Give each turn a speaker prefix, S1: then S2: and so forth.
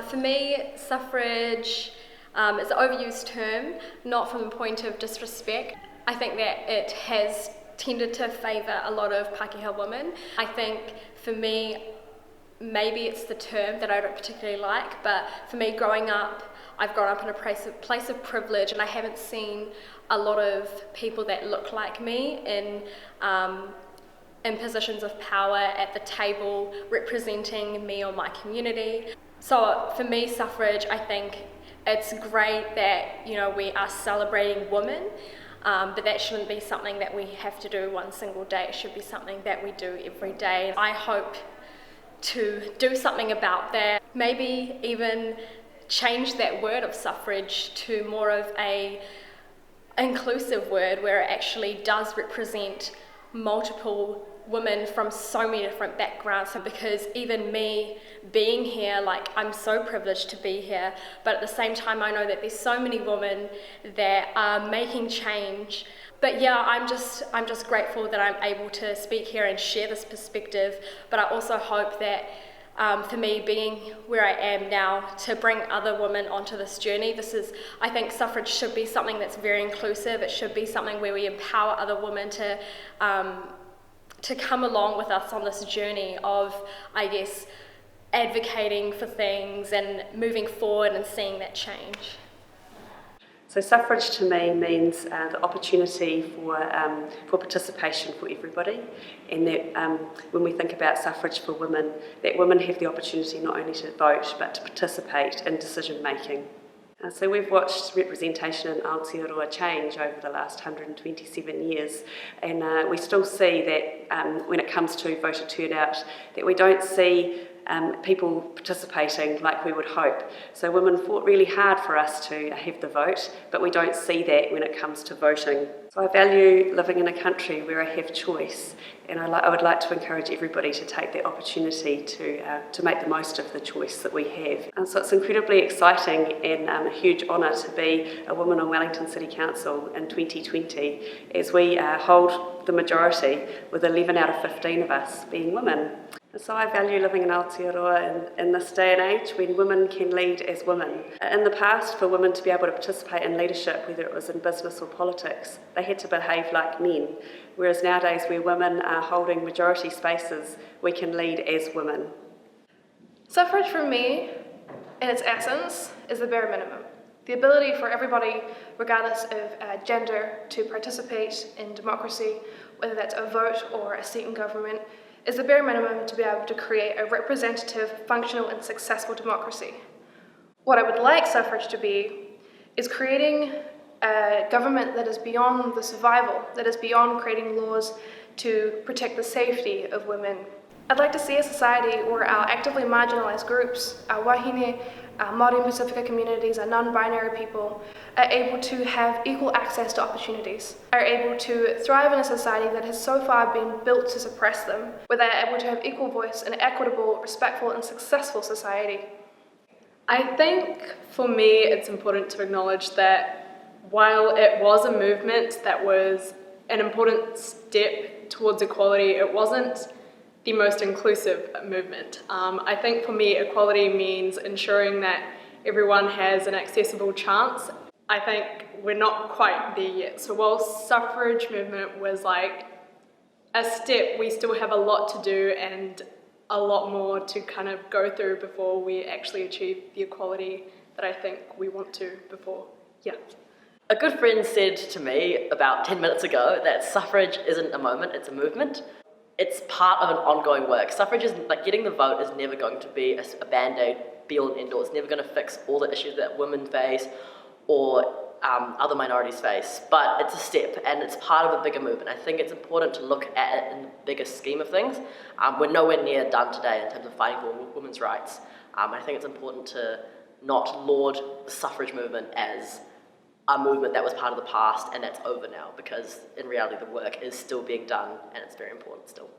S1: For me, suffrage is an overused term, not from the point of disrespect. I think that it has tended to favour a lot of Pākehā women. I think for me, maybe it's the term that I don't particularly like, but for me growing up, I've grown up in a place of privilege, and I haven't seen a lot of people that look like me in positions of power at the table representing me or my community. So for me, suffrage, I think it's great that, you know, we are celebrating women, but that shouldn't be something that we have to do one single day. It should be something that we do every day. I hope to do something about that, maybe even change that word of suffrage to more of a inclusive word where it actually does represent multiple women from so many different backgrounds. Because even me being here, like, I'm so privileged to be here, but at the same time I know that there's so many women that are making change. But yeah, I'm just grateful that I'm able to speak here and share this perspective, but I also hope that for me being where I am now, to bring other women onto this journey. I think suffrage should be something that's very inclusive. It should be something where we empower other women to come along with us on this journey of, I guess, advocating for things and moving forward and seeing that change.
S2: So suffrage to me means the opportunity for participation for everybody, and that when we think about suffrage for women, that women have the opportunity not only to vote but to participate in decision making. So we've watched representation in Aotearoa change over the last 127 years, and we still see that when it comes to voter turnout, that we don't see people participating like we would hope. So women fought really hard for us to have the vote, but we don't see that when it comes to voting. So I value living in a country where I have choice, and I would like to encourage everybody to take that opportunity to make the most of the choice that we have. And so it's incredibly exciting and a huge honour to be a woman on Wellington City Council in 2020, as we hold the majority with 11 out of 15 of us being women. So I value living in Aotearoa in this day and age when women can lead as women. In the past, for women to be able to participate in leadership, whether it was in business or politics, they had to behave like men. Whereas nowadays, where women are holding majority spaces, we can lead as women.
S3: Suffrage for me, in its essence, is the bare minimum. The ability for everybody, regardless of gender, to participate in democracy, whether that's a vote or a seat in government, is the bare minimum to be able to create a representative, functional and successful democracy. What I would like suffrage to be is creating a government that is beyond the survival, that is beyond creating laws to protect the safety of women. I'd like to see a society where our actively marginalised groups, our wahine, our Māori and Pacifica communities, our non-binary people, are able to have equal access to opportunities, are able to thrive in a society that has so far been built to suppress them, where they are able to have equal voice in an equitable, respectful and successful society.
S4: I think for me it's important to acknowledge that while it was a movement that was an important step towards equality, it wasn't the most inclusive movement. I think for me equality means ensuring that everyone has an accessible chance. I think we're not quite there yet. So while suffrage movement was like a step, we still have a lot to do and a lot more to kind of go through before we actually achieve the equality that I think we want to before. Yeah.
S5: A good friend said to me about 10 minutes ago that suffrage isn't a moment, it's a movement. It's part of an ongoing work. Suffrage is, like, getting the vote is never going to be a band-aid, be-all and end-all. It's never going to fix all the issues that women face or other minorities face, but it's a step and it's part of a bigger movement. I think it's important to look at it in the bigger scheme of things. We're nowhere near done today in terms of fighting for women's rights. I think it's important to not laud the suffrage movement as a movement that was part of the past and that's over now, because in reality the work is still being done and it's very important still.